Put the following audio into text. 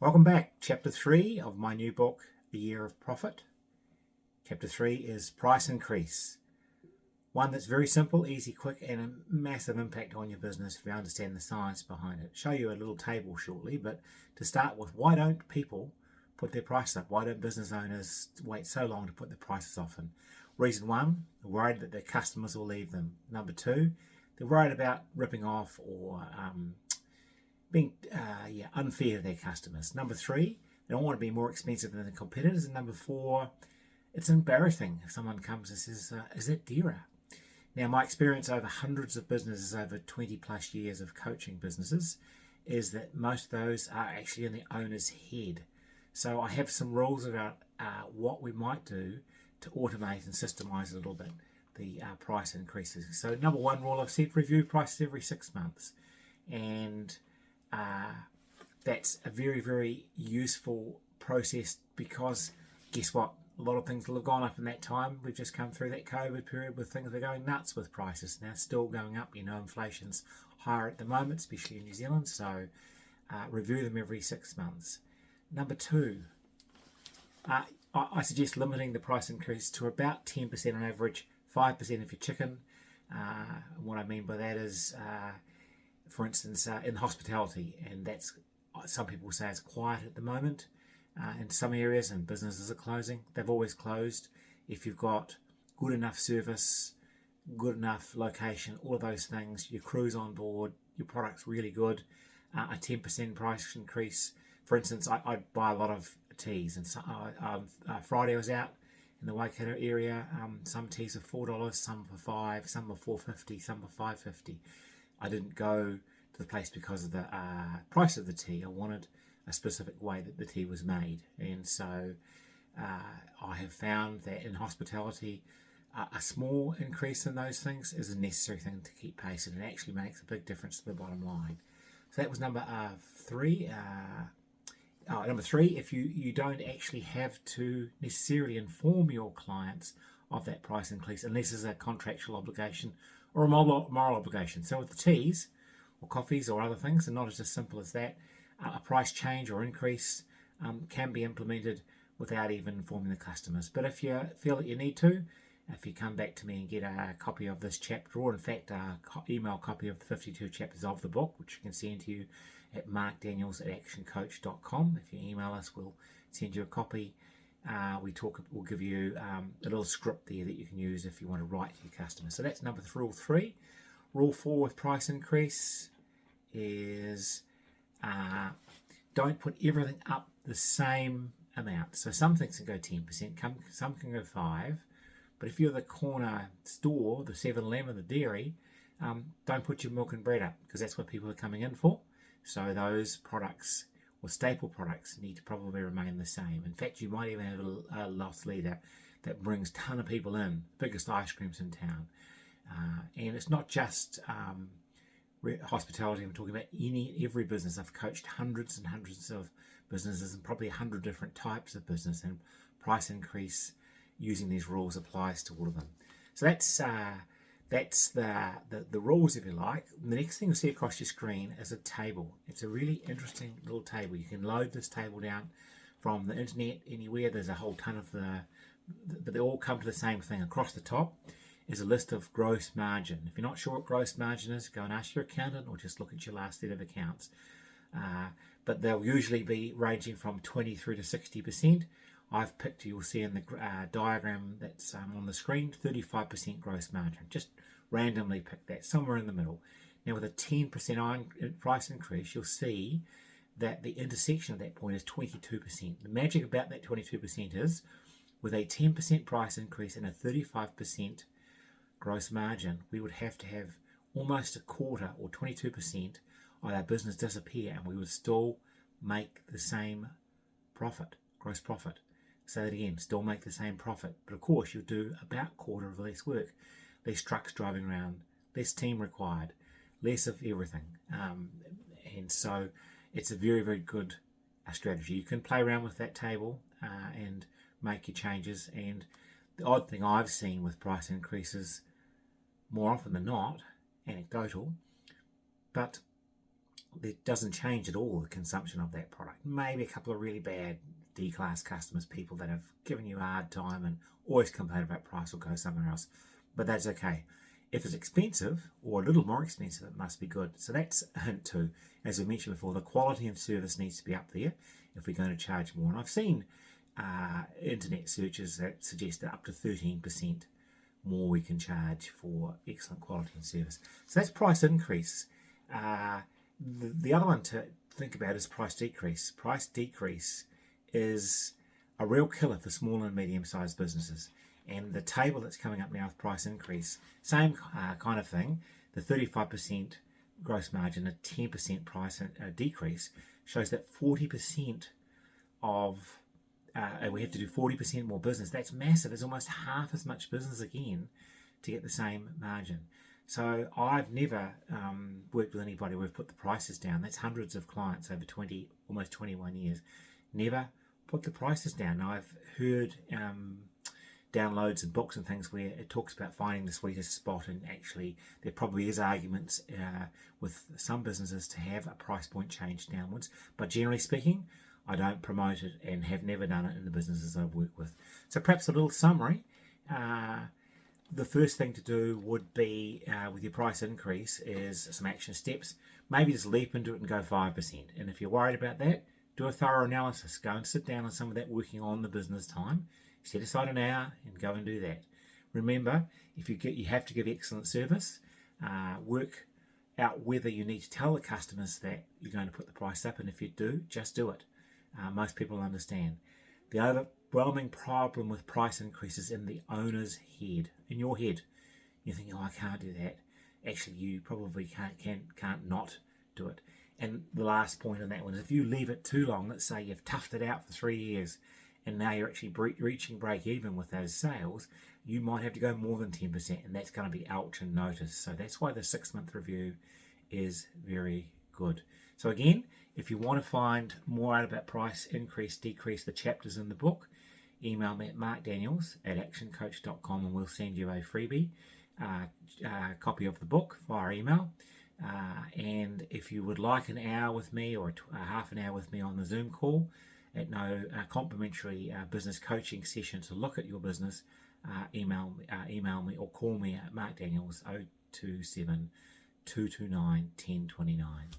Welcome back. Chapter 3 of my new book, The Year of Profit. Chapter 3 is price increase. One that's very simple, easy, quick, and a massive impact on your business if you understand the science behind it. I'll show you a little table shortly, but to start with, why don't people put their price up? Why don't business owners wait so long to put their prices off? And reason one, they're worried that their customers will leave them. Number two, they're worried about ripping off or being unfair to their customers. Number three, they don't want to be more expensive than the competitors. And number four, it's embarrassing if someone comes and says, is that dearer? Now, my experience over hundreds of businesses, over 20 plus years of coaching businesses, is that most of those are actually in the owner's head. So I have some rules about what we might do to automate and systemize a little bit the price increases. So number one rule I've said, review prices every 6 months. And that's a very, very useful process because guess what? A lot of things will have gone up in that time. We've just come through that COVID period with things that are going nuts with prices. Now still going up. Inflation's higher at the moment, especially in New Zealand. So review them every 6 months. Number two, I suggest limiting the price increase to about 10% on average, 5% if you're chicken. What I mean by that is, for instance, in hospitality, and that's some people say it's quiet at the moment in some areas, and businesses are closing. They've always closed. If you've got good enough service, good enough location, all of those things, your crew's on board, your product's really good, a 10% price increase. For instance, I buy a lot of teas, and so, Friday I was out in the Waikato area. Some teas are $4, some for $5, some are $4.50, some are $5.50. I didn't go to the place because of the price of the tea. I wanted a specific way that the tea was made. And so I have found that in hospitality, a small increase in those things is a necessary thing to keep pace, and it actually makes a big difference to the bottom line. So that was number three. Number three, if you don't actually have to necessarily inform your clients of that price increase unless there's a contractual obligation or a moral obligation. So with the teas or coffees or other things, and not as simple as that, a price change or increase can be implemented without even informing the customers. But if you feel that you need to, if you come back to me and get a copy of this chapter, or in fact a email copy of the 52 chapters of the book, which you can send to you at markdaniels@actioncoach.com. If you email us, we'll send you a copy. We'll give you a little script there that you can use if you want to write to your customers. So that's rule three. Rule four with price increase is don't put everything up the same amount. So some things can go 10%, some can go 5%. But if you're the corner store, the 7-Eleven, the dairy, don't put your milk and bread up because that's what people are coming in for. So those products or staple products need to probably remain the same. In fact, you might even have a loss leader that brings a ton of people in, biggest ice creams in town. And it's not just hospitality. I'm talking about every business. I've coached hundreds and hundreds of businesses and probably 100 different types of business, and price increase using these rules applies to all of them. So that's the rules, if you like. The next thing you'll see across your screen is a table. It's a really interesting little table. You can load this table down from the internet anywhere. There's a whole ton of but they all come to the same thing. Across the top is a list of gross margin. If you're not sure what gross margin is, go and ask your accountant or just look at your last set of accounts. But they'll usually be ranging from 20 through to 60%. I've picked, you'll see in the diagram that's on the screen, 35% gross margin. Just randomly pick that, somewhere in the middle. Now with a 10% price increase, you'll see that the intersection of that point is 22%. The magic about that 22% is, with a 10% price increase and a 35% gross margin, we would have to have almost a quarter or 22% of our business disappear, and we would still make the same profit, gross profit. Say that again, still make the same profit, but of course you'll do about a quarter of less work, less trucks driving around, less team required, less of everything. And so it's a very, very good strategy. You can play around with that table and make your changes. And the odd thing I've seen with price increases, more often than not, anecdotal, but it doesn't change at all the consumption of that product. Maybe a couple of really bad D-class customers, people that have given you a hard time and always complain about price, will go somewhere else. But that's okay. If it's expensive or a little more expensive, it must be good. So that's a hint too. As we mentioned before, the quality of service needs to be up there if we're going to charge more. And I've seen internet searches that suggest that up to 13% more we can charge for excellent quality and service. So that's price increase. The other one to think about is price decrease. Price decrease is a real killer for small and medium-sized businesses. And the table that's coming up now with price increase, same kind of thing. The 35% gross margin, a 10% price decrease, shows that 40% of we have to do 40% more business. That's massive. It's almost half as much business again to get the same margin. So I've never worked with anybody where we've put the prices down. That's hundreds of clients over almost 21 years. Never put the prices down. Now, I've heard downloads and books and things where it talks about finding the sweetest spot, and actually there probably is arguments with some businesses to have a price point change downwards. But generally speaking, I don't promote it and have never done it in the businesses I've worked with. So perhaps a little summary. The first thing to do would be with your price increase is some action steps. Maybe just leap into it and go 5%. And if you're worried about that, do a thorough analysis. Go and sit down on some of that working on the business time. Set aside an hour and go and do that. Remember, if you have to give excellent service, work out whether you need to tell the customers that you're going to put the price up, and if you do, just do it. Most people understand. The overwhelming problem with price increases in the owner's head, in your head. You're thinking, oh, I can't do that. Actually, you probably can't not do it. And the last point on that one is, if you leave it too long, let's say you've toughed it out for 3 years, and now you're actually reaching break even with those sales, you might have to go more than 10%, and that's going to be ouch and notice. So that's why the 6-month review is very good. So again, if you want to find more out about price increase, decrease, the chapters in the book, email me at markdaniels@actioncoach.com and we'll send you a freebie copy of the book via email. And if you would like an hour with me or half an hour with me on the Zoom call at no complimentary business coaching session to look at your business, email me or call me at markdaniels 027 229 1029.